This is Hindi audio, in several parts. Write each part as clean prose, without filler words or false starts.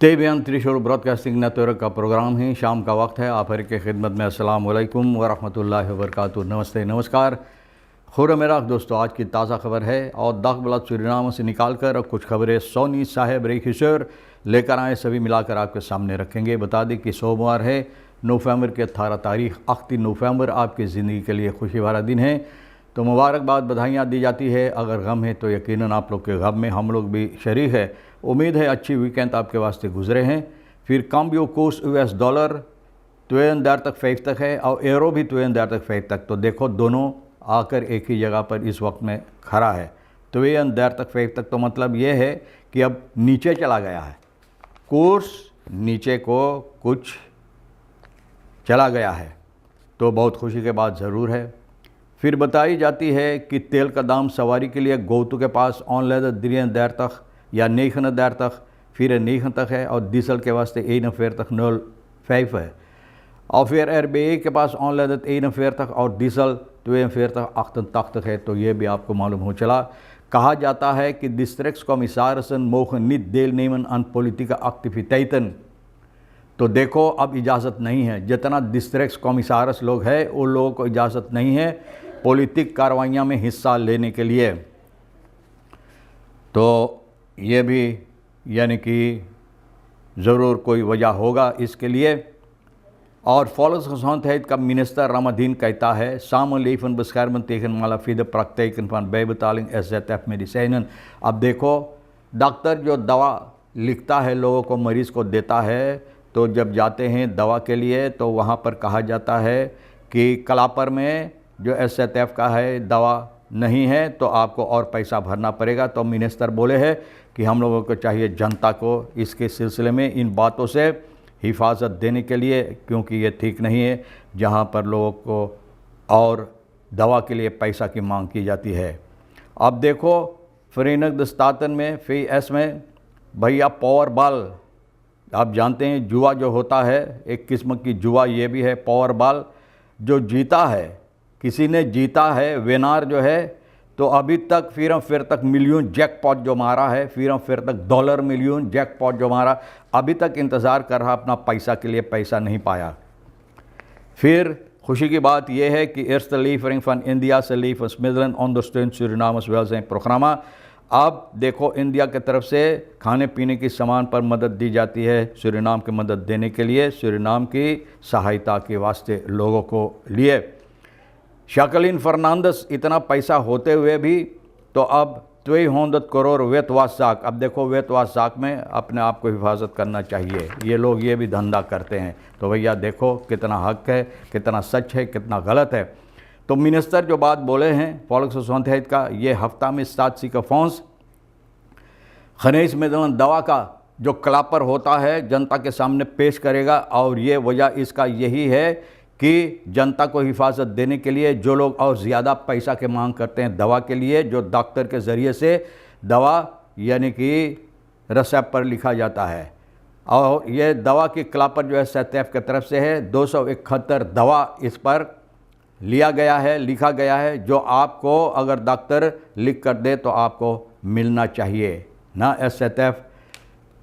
तेबियान त्रिशूल ब्रॉडकास्टिंग नेटवर्क का प्रोग्राम है। शाम का वक्त है। आप हर के खिदमत में अस्सलाम वालेकुम व रहमतुल्लाहि व बरकातुहू। नमस्ते, नमस्कार, खुरमेराख दोस्तों। आज की ताज़ा खबर है और दागबलाद सूरीनाम से निकाल कर कुछ खबरें सोनी साहेब रेखिसर लेकर आए, सभी मिलाकर आपके सामने रखेंगे। बता दें कि सोमवार है, नवंबर के 18 तारीख, आखिरी नवंबर आपकी ज़िंदगी के लिए खुशी भरा दिन है। तो मुबारकबाद, बधाइयाँ दी जाती है। अगर गम है तो यकीनन आप लोग के गम में हम लोग भी शरीक है। उम्मीद है अच्छी वीकेंड आपके वास्ते गुजरे हैं। फिर काम्बियो कोर्स US डॉलर 32 तक 5 तक है और एरो भी 32 तक 5 तक। तो देखो दोनों आकर एक ही जगह पर इस वक्त में खड़ा है। 32 तक 5 तक तो मतलब ये है कि अब नीचे चला गया है, कोर्स नीचे को कुछ चला गया है, तो बहुत खुशी के बात ज़रूर है। फिर बताई जाती है कि तेल का दाम सवारी के लिए गोतु के पास ऑनलाइन 33 तक या 39 तक, फिर 9 तक है और डीजल के वास्ते 41 तक 05 है। और फिर RBA के पास ऑनलाइन 41 तक और डीजल 42 तक 88 तक है। तो ये भी आपको मालूम हो चला। कहा जाता है कि distriktscommissarissen mogen niet deelnemen aan politieke activiteiten। तो देखो अब इजाज़त नहीं है, जितना डिस्ट्रिक्ट कॉमिसारस लोग हैं उन लोगों को इजाज़त नहीं है पॉलिटिक कार्रवाइयाँ में हिस्सा लेने के लिए। तो ये भी यानी कि ज़रूर कोई वजह होगा इसके लिए। और volksgezondheid का मिनिस्टर रामदीन कहता है samenleven beschermen tegen malafide praktijken van bijbetaling SZF medicijnen। अब देखो डॉक्टर जो दवा लिखता है लोगों को, मरीज़ को देता है, तो जब जाते हैं दवा के लिए तो वहाँ पर कहा जाता है कि कलापर में जो SZF का है दवा नहीं है तो आपको और पैसा भरना पड़ेगा। तो मिनिस्टर बोले हैं कि हम लोगों को चाहिए जनता को इसके सिलसिले में इन बातों से हिफाजत देने के लिए, क्योंकि ये ठीक नहीं है जहाँ पर लोगों को और दवा के लिए पैसा की मांग की जाती है। अब देखो Verenigde Staten में VS में भैया पावर बॉल, आप जानते हैं जुआ जो होता है, एक किस्म की जुआ ये भी है पावर बॉल। जो जीता है, किसी ने जीता है विनर जो है, तो अभी तक फिर तक मिलियन जैकपॉट जो मारा है, फिर तक डॉलर मिलियन जैकपॉट जो मारा, अभी तक इंतज़ार कर रहा अपना पैसा के लिए, पैसा नहीं पाया। फिर खुशी की बात यह है कि eerste levering van Indiase levensmiddelen ondersteunt Surinamers welzijnprogramma। अब देखो इंडिया की तरफ से खाने पीने की सामान पर मदद दी जाती है सूरीनाम की मदद देने के लिए, सूरीनाम की सहायता के वास्ते लोगों को लिए। जैकलीन फर्नांडिस इतना पैसा होते हुए भी तो अब 200 करोड़ वेतवासाक। अब देखो वेतवासाक में अपने आप को हिफाजत करना चाहिए, ये लोग ये भी धंधा करते हैं। तो भैया देखो कितना हक है, कितना सच है, कितना गलत है। तो मिनिस्टर जो बात बोले हैं volksgezondheid का, ये हफ्ता में स्टाटसिकाफोंस खनिजमिदलन दवा का जो क्लापर होता है जनता के सामने पेश करेगा। और ये वजह इसका यही है कि जनता को हिफाजत देने के लिए जो लोग और ज़्यादा पैसा के मांग करते हैं दवा के लिए, जो डॉक्टर के ज़रिए से दवा यानी कि रेसिप्ट पर लिखा जाता है, और ये दवा की क्लापर जो है SZF की तरफ से है। 271 दवा इस पर लिया गया है, लिखा गया है, जो आपको अगर डॉक्टर लिख कर दे तो आपको मिलना चाहिए ना SZF।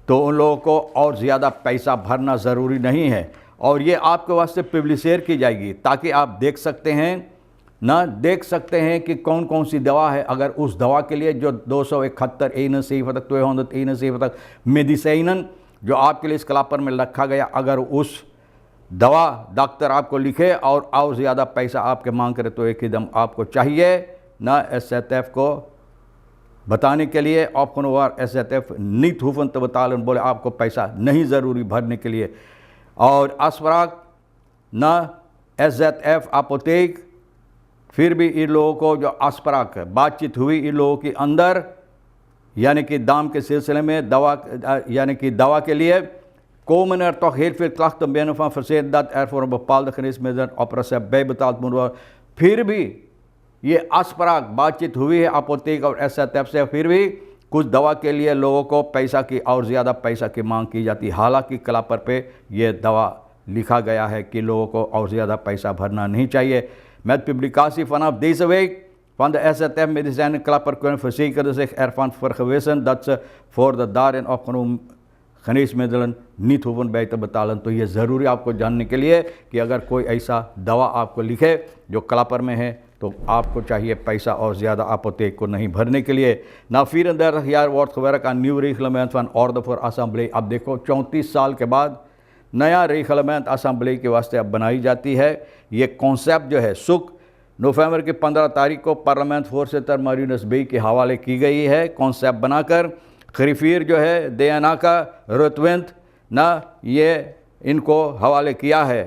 तो उन लोगों को और ज़्यादा पैसा भरना ज़रूरी नहीं है और ये आपके वास्ते पब्लिशेर की जाएगी ताकि आप देख सकते हैं कि कौन कौन सी दवा है। अगर उस दवा के लिए जो 271 तक मेडिसिन जो आपके लिए इस क्लापर में रखा गया, अगर उस दवा डॉक्टर आपको लिखे और ज़्यादा पैसा आपके मांग करे तो एकदम आपको चाहिए ना SZF को बताने के लिए। आपको SZF niet hoeven te betalen, बोले आपको पैसा नहीं ज़रूरी भरने के लिए। और afspraak ना SZF apotheek, फिर भी इन लोगों को जो afspraak बातचीत हुई इन लोगों के अंदर, यानी कि दाम के सिलसिले में दवा यानी कि दवा के लिए komen er toch heel veel klachten binnen van verzekerd dat er voor een bepaalde geneesmiddel op recept bijbetaald moet worden। फिर भी ये afspraak बातचीत हुई है apotheek और SZF से, फिर भी कुछ दवा के लिए लोगों को पैसा की और ज़्यादा पैसा की मांग की जाती है। हालांकि क्लापर पे ये दवा लिखा गया है कि लोगों को और ज़्यादा पैसा भरना नहीं चाहिए। Met publicatie vanaf deze week van de SZM Medicijnen Klapper kunnen verzekeren zich ervan vergewissen dat ze voor de daarin opgenomen geneesmiddelen niet hoeven bij te betalen। तो ये ज़रूरी आपको जानने के लिए कि अगर कोई ऐसा दवा आपको लिखे जो क्लापर में है तो आपको चाहिए पैसा और ज़्यादा apotheek को नहीं भरने के लिए। Na 34 jaar wordt gewerkt aan nieuw reglement van orde voor assemblee। अब देखो 34 साल के बाद नया रेगुलेंट असम्बली के वास्ते अब बनाई जाती है। ये कॉन्सेप्ट जो है सुख नवंबर की 15 तारीख को पार्लियामेंट फोर्सेटर मारिनस बे के हवाले की गई है। कॉन्सेप्ट बनाकर खरीफीर जो है देना का रुतविंत ना ये इनको हवाले किया है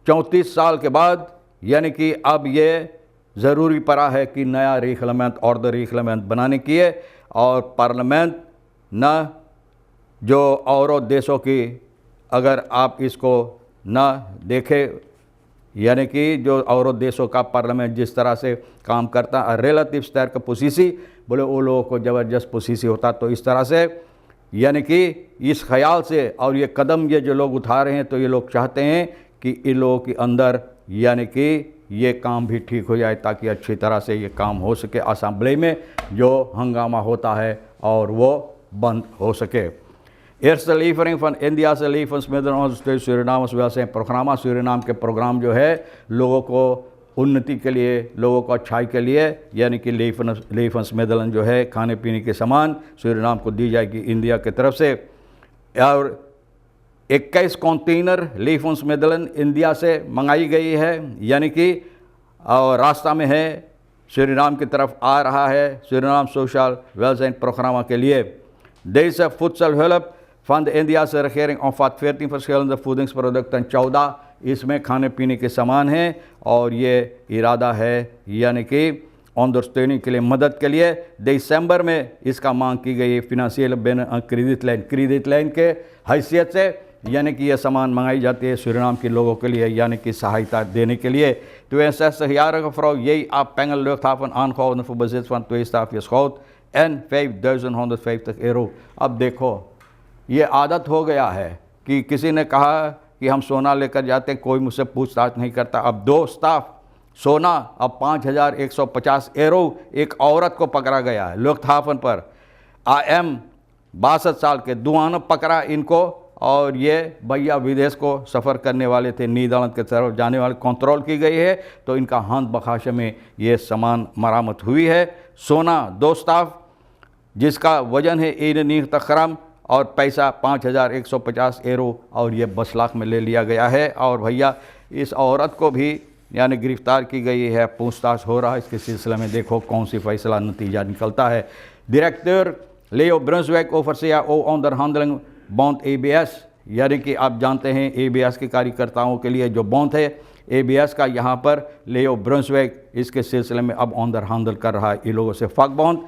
34 साल के बाद। यानी कि अब ये ज़रूरी पड़ा है कि नया रेगुलेंट ऑर्डर रेगुलेंट बनाने की है और पार्लियामेंट ना जो और देशों की अगर आप इसको ना देखें यानी कि जो और देशों का पार्लियामेंट जिस तरह से काम करता है रिलेटिव स्तर का पोजीसी बोले वो लोगों को ज़बरदस्त पोजीसी होता। तो इस तरह से यानी कि इस ख्याल से और ये कदम ये जो लोग उठा रहे हैं तो ये लोग चाहते हैं कि इन लोगों के अंदर यानी कि ये काम भी ठीक हो जाए ताकि अच्छी तरह से ये काम हो सके, असेंबली में जो हंगामा होता है और वो बंद हो सके। Eerste levering van Indiase levensmiddelen ondersteunt Surinamers welzijn programma। Suriname के प्रोग्राम जो है लोगों को उन्नति के लिए, लोगों को अच्छाई के लिए यानी कि levensmiddelen जो है खाने पीने के सामान सूरीनाम को दी जाएगी इंडिया की तरफ से। और 21 कंटेनर levensmiddelen इंडिया से मंगाई गई है यानी कि और रास्ता में है सूरीनाम की तरफ आ रहा है सूरीनाम सोशल वेलzijn प्रोग्राम के लिए। Deze voedselhulp van de Indiase regering omvat 14 verschillende voedingsproducten, 14 इसमें खाने पीने के सामान हैं और ये इरादा है यानी कि ondersteuning के लिए मदद के लिए। दिसंबर में इसका मांग की गई फिनेंशियल क्रेडिट लाइन के हैसियत से यानी कि ये सामान मंगाई जाती है सूरीनाम के लोगों के लिए यानी कि सहायता देने के लिए। 62-jarige vrouw J.A. Pengel luchthaven aangehouden voor bezit van 2 staafjes goud en 5.150 euro। अब देखो ये आदत हो गया है कि किसी ने कहा कि हम सोना लेकर जाते हैं कोई मुझसे पूछताछ नहीं करता। अब 2 स्टाफ सोना अब 5,150 euro एक औरत को पकड़ा गया है लुफ्तहाफन पर। AM 62 साल के दुआन पकड़ा इनको और ये भैया विदेश को सफ़र करने वाले थे, नीदरलैंड की तरफ जाने वाले, कंट्रोल की गई है तो इनका हाथ बखाशे में ये सामान मरामत हुई है। सोना 2 स्टाफ जिसका वजन है 1 तकरम और पैसा 5,150 euro और ये 10 लाख में ले लिया गया है। और भैया इस औरत को भी यानी गिरफ्तार की गई है, पूछताछ हो रहा है इसके सिलसिले में। देखो कौन सी फैसला नतीजा निकलता है। Director Leo Brunswick over CAO onderhandeling bond ABS यानी कि आप जानते हैं ABS के कार्यकर्ताओं के लिए जो बॉन्ड है ABS का यहाँ पर लेओ ब्रुंसविक इसके सिलसिले में अब onderhandel कर रहा है इन लोगों से vakbond।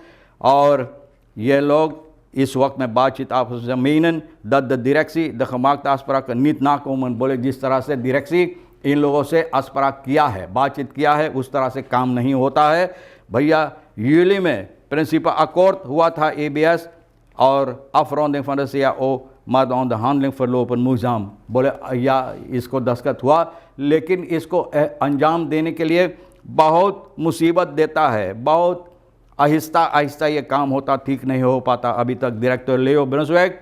और ये लोग इस वक्त में बातचीत आपस में मीनन dat de directie de gemaakte afspraken niet nakomen। बोले जिस तरह से डायरेक्सी इन लोगों से afspraak किया है, बातचीत किया है, उस तरह से काम नहीं होता है। भैया यूली में प्रिंसिपल अकॉर्ड हुआ था ABS और afronding van de CAO maar de onderhandeling verlopen moeizaam। बोले या इसको दस्तखत हुआ लेकिन इसको अंजाम देने के लिए बहुत मुसीबत देता है, बहुत आहिस्ता आहिस्ता ये काम होता, ठीक नहीं हो पाता अभी तक। डायरेक्टर लेओ ब्रुंसविक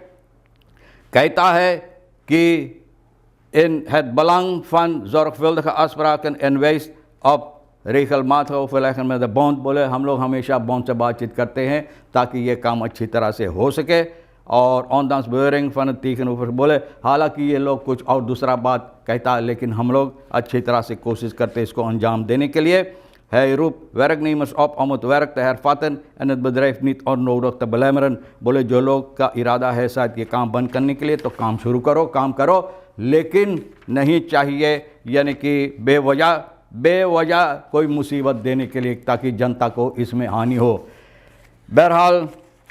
कहता है कि in het belang van zorgvuldige afspraken en wijst op regelmatige overleggen met de bond। बोले हम लोग हमेशा बॉन्ड से बातचीत करते हैं ताकि ये काम अच्छी तरह से हो सके। और ondanks bewering van het tegenover बोले हालांकि ये लोग कुछ और दूसरा बात कहता है लेकिन हम लोग अच्छी तरह से कोशिश करते हैं इसको अंजाम देने के लिए। Hij roept werknemers op om het werk te hervatten en het bedrijf niet onnodig te belemmeren। बोले जो लोग का इरादा है शायद ये काम बंद करने के लिए तो काम शुरू करो, काम करो, लेकिन नहीं चाहिए यानी कि बेवजह कोई मुसीबत देने के लिए ताकि जनता को इसमें हानि हो। बहरहाल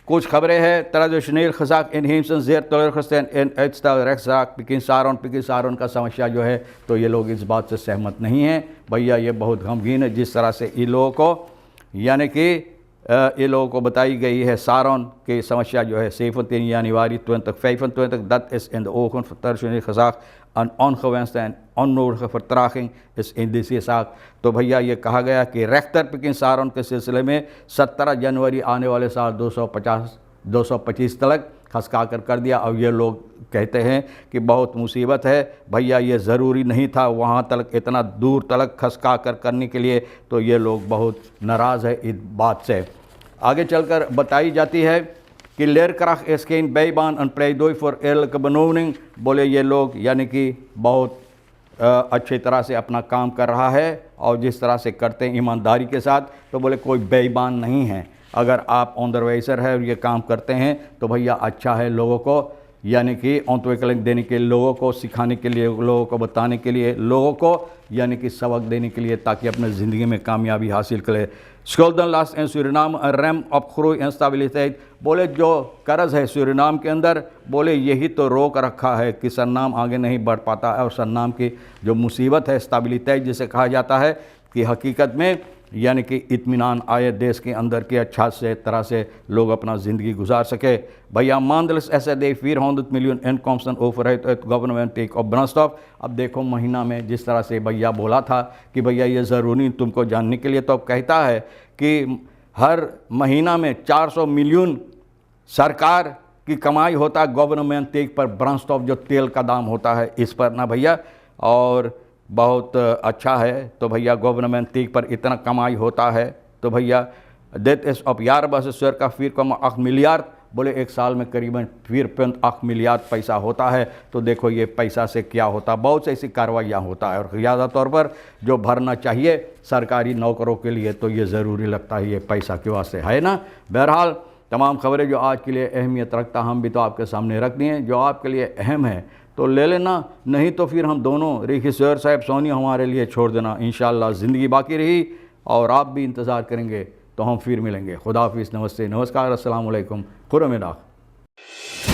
कुछ खबरें हैं। traditioneel gezag inheemsen zeer teleurgesteld in uitstelrechtszaak Pikin Saron का समस्या जो है तो ये लोग इस बात से सहमत नहीं हैं। भैया ये बहुत गमगीन है जिस तरह से इन लोगों को यानी कि ये लोगों को बताई गई है सारोन की समस्या जो है 17 januari 2025 dat is in de ogen van tertiair gezag een ongewenste en onnodige vertraging is in deze zaak। तो भैया ये कहा गया कि रेख्तर पिकिन सारोन के सिलसिले में 17 जनवरी आने वाले साल 225 तक खसका कर दिया। अब ये लोग कहते हैं कि बहुत मुसीबत है भैया, ये ज़रूरी नहीं था वहाँ तक इतना दूर तक खसका करने के लिए। तो ये लोग बहुत नाराज़ है इस बात से। आगे चलकर बताई जाती है कि लेयरक्राफ्ट एस्केन बेईबान एंड प्लेडोई फॉर eerlijke beloning, बोले ये लोग यानी कि बहुत अच्छी तरह से अपना काम कर रहा है और जिस तरह से करते हैं ईमानदारी के साथ, तो बोले कोई बेईमान नहीं है। अगर आप ऑनरवाइजर है और ये काम करते हैं तो भैया अच्छा है, लोगों को यानी कि ontwikkeling देने के लिए, लोगों को सिखाने के लिए, लोगों को बताने के लिए, लोगों को यानी कि सबक देने के लिए, ताकि अपने ज़िंदगी में कामयाबी हासिल करे। schuldenlast in Suriname een rem op groei en stabiliteit, बोले जो कर्ज है सूरीनाम के अंदर, बोले यही तो रोक रखा है कि सरनाम आगे नहीं बढ़ पाता है। और सरनाम की जो मुसीबत है स्टेबिलिटी जिसे कहा जाता है कि हकीकत में यानी कि इत्मीनान आए देश के अंदर के अच्छा से तरह से लोग अपना ज़िंदगी गुजार सके। भैया मानदल्स ऐसे दे 400 मिलियन इनकम्सन ओवरहेड गवर्नमेंट टेक ऑफ ब्रांस्टॉप। अब देखो महीना में जिस तरह से भैया बोला था कि भैया ये ज़रूरी तुमको जानने के लिए, तो अब कहता है कि हर महीना में 400 मिलियन सरकार की कमाई होता है गवर्नमेंट टेक पर ब्रांस्टॉप, जो तेल का दाम होता है इस पर ना भैया, और बहुत अच्छा है। तो भैया गवर्नमेंट टेक पर इतना कमाई होता है तो भैया देट इस ऑफ यार बस स्वर का 4,8 मिलियन, बोले एक साल में करीबन 4,8 मिलियन पैसा होता है। तो देखो ये पैसा से क्या होता, बहुत सी ऐसी कार्रवाइयाँ होता है। और ज़्यादा तौर पर जो भरना चाहिए सरकारी नौकरों के लिए, तो ये ज़रूरी लगता है ये पैसा के वास्ते, है ना। बहरहाल तमाम खबरें जो आज के लिए अहमियत रखता हम भी तो आपके सामने रख दिए। जो आपके लिए अहम है तो ले लेना, नहीं तो फिर हम दोनों रेखी सर साहब सोनी हमारे लिए छोड़ देना। इंशाअल्लाह ज़िंदगी बाकी रही और आप भी इंतज़ार करेंगे तो हम फिर मिलेंगे। खुदा हाफिज़, नमस्ते, नमस्कार, अस्सलाम वालेकुम, खुदा मिलाक़।